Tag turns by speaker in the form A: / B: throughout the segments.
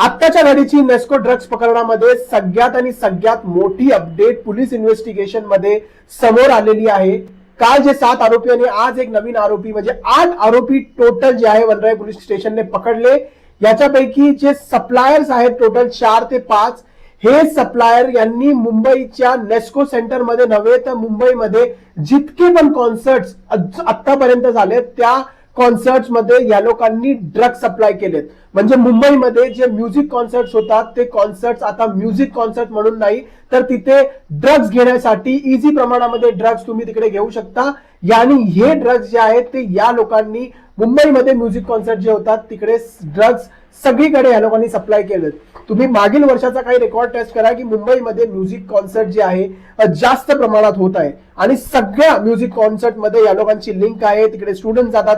A: आत्ताच्या घडीची नेस्को ड्रग्ज प्रकरणामध्ये सगळ्यात मोठी अपडेट पोलीस इन्व्हेस्टिगेशन मध्ये समोर आलेली आहे। काल जे 7 आरोपी आणि आज एक नवीन आरोपी म्हणजे 8 आरोपी टोटल जे आहे वनराई पोलीस स्टेशनने पकडले। याच्यापैकी जे सप्लायर्स आहेत टोटल 4 ते 5 हे सप्लायर यांनी मुंबईच्या नेस्को सेंटर मध्ये नव्हे तर मुंबईमध्ये जितके पण कॉन्सर्ट्स आतापर्यंत झाले त्या कॉन्सर्ट्स मध्ये या लोकांनी ड्रग्ज सप्लाय केलेत। म्हणजे मुंबईमध्ये जे म्युझिक कॉन्सर्ट्स होतात ते कॉन्सर्ट्स आता म्युझिक कॉन्सर्ट म्हणून नाही तर तिथे ड्रग्ज घेण्यासाठी इझी प्रमाणामध्ये ड्रग्ज तुम्ही तिकडे घेऊ शकता। यानी हे ड्रग्ज जे आहेत ते या लोकांनी मुंबईमध्ये म्युझिक कॉन्सर्ट जे होतात तिकडे ड्रग्ज सगळीकडे या लोकांनी सप्लाय केलेत। तुम्ही मागील वर्षाचा काही रेकॉर्ड टेस्ट करा की मुंबईमध्ये म्युझिक कॉन्सर्ट जे आहे जास्त प्रमाणात होत आहे आणि सगळ्या म्युझिक कॉन्सर्ट मध्ये या लोकांची लिंक आहे। तिकडे स्टुडंट जातात,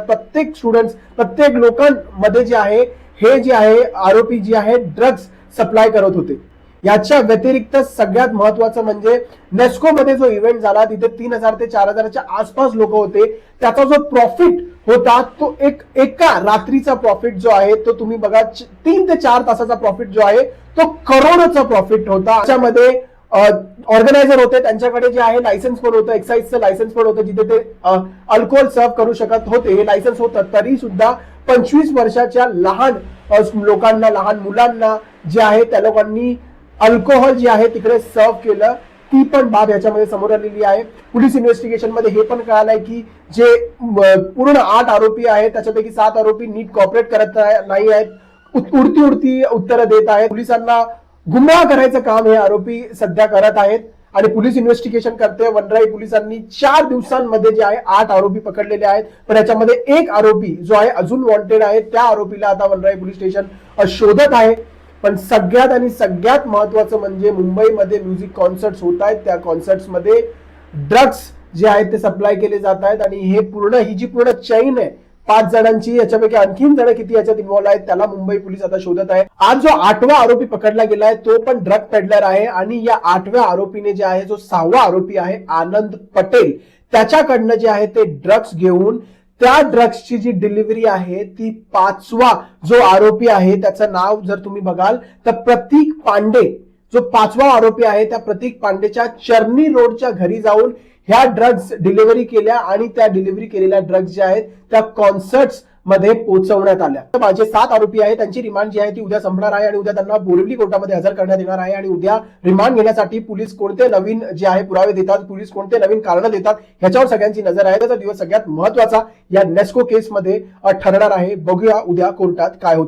A: प्रत्येक लोकांमध्ये जे आहे हे जे आहे आरोपी जे आहे ड्रग्ज सप्लाय करत होते। याच्या व्यतिरिक्त सगळ्यात महत्वाचं म्हणजे नेस्को मध्ये जो इव्हेंट झाला तिथे 3000 ते 4000च्या आसपास लोक होते। त्याचा जो प्रॉफिट होता तो एका रात्रीचा प्रॉफिट जो आहे तो तुम्ही बघा 3 ते 4 तासाचा प्रॉफिट जो आहे तो करोडोचा प्रॉफिट होता। त्याच्यामध्ये ऑर्गनायझर होते त्यांच्याकडे जे आहे लायसन्स पण होतं, एक्साइजचं लायसन्स पण होतं जिथे ते अल्कोहोल सर्व करू शकत होते, हे लायसन्स होतं। तरी सुद्धा 25 वर्षाच्या लहान लोकांना, लहान मुलांना जे आहे त्या लोकांनी अल्कोहोल जे आहे तिकडे सर्व केलं। ती पण बाब याच्यामध्ये समोर आलेली आहे। पोलीस इन्व्हेस्टिगेशन मध्ये हे पण कळालंय की जे पूर्ण 8 आरोपी आहेत त्याच्यापैकी 7 आरोपी नीट कॉपरेट करत नाही आहेत, उडती उत्तरं देत आहेत। पोलिसांना गुमराह करायचं काम हे आरोपी सध्या करत आहेत आणि पोलीस इन्व्हेस्टिगेशन करते। वनराई पोलिसांनी 4 दिवसांमध्ये जे आहे 8 आरोपी पकडलेले आहेत, पण याच्यामध्ये एक आरोपी जो आहे अजून वॉन्टेड आहे। त्या आरोपीला आता वनराई पोलीस स्टेशन शोधत आहे। पण सगळ्यात महत्वाचं म्हणजे मुंबईमध्ये म्युझिक कॉन्सर्ट्स होत आहेत, त्या कॉन्सर्ट्स मध्ये ड्रग्ज जे आहेत ते सप्लाय केले जात आहेत आणि ही जी पूर्ण चैन आहे 5 जणांची, याच्यापैकी आणखीन जण किती याच्यात इन्व्हॉल्व आहेत त्याला मुंबई पोलीस आता शोधत आहे। आज जो 8वा आरोपी पकडला गेलाय तो पण ड्रग पेडलर आहे आणि या 8व्या आरोपीने जे आहे जो 6वा आरोपी आहे आनंद पटेल त्याच्याकडनं जे आहे ते ड्रग्ज घेऊन त्या ड्रग्जची जी डिलिव्हरी आहे ती 5वा जो आरोपी आहे त्याचं नाव जर तुम्ही बघाल तर प्रतीक पांडे, जो 5वा आरोपी आहे त्या प्रतीक पांडेच्या चर्नी रोडच्या घरी जाऊन ह्या ड्रग्ज डिलिव्हरी केल्या आणि त्या डिलिव्हरी केलेल्या ड्रग्ज ज्या आहेत त्या कॉन्सर्ट्स मध्ये पोहोचवण्यात आल्या। तर माझे 7 आरोपी आहेत त्यांची रिमांड जी आहे ती उद्या संपणार आहे आणि उद्या त्यांना बोरिवली कोर्टामध्ये हजर करण्यात येणार आहे आणि उद्या रिमांड घेण्यासाठी पोलीस कोणते नवीन जे आहे पुरावे देतात, पोलीस कोणते नवीन कारण देतात ह्याच्यावर सगळ्यांची नजर आहे। त्याचा दिवस सगळ्यात महत्वाचा या नेस्को केस मध्ये ठरणार आहे। बघूया उद्या कोर्टात काय होतं।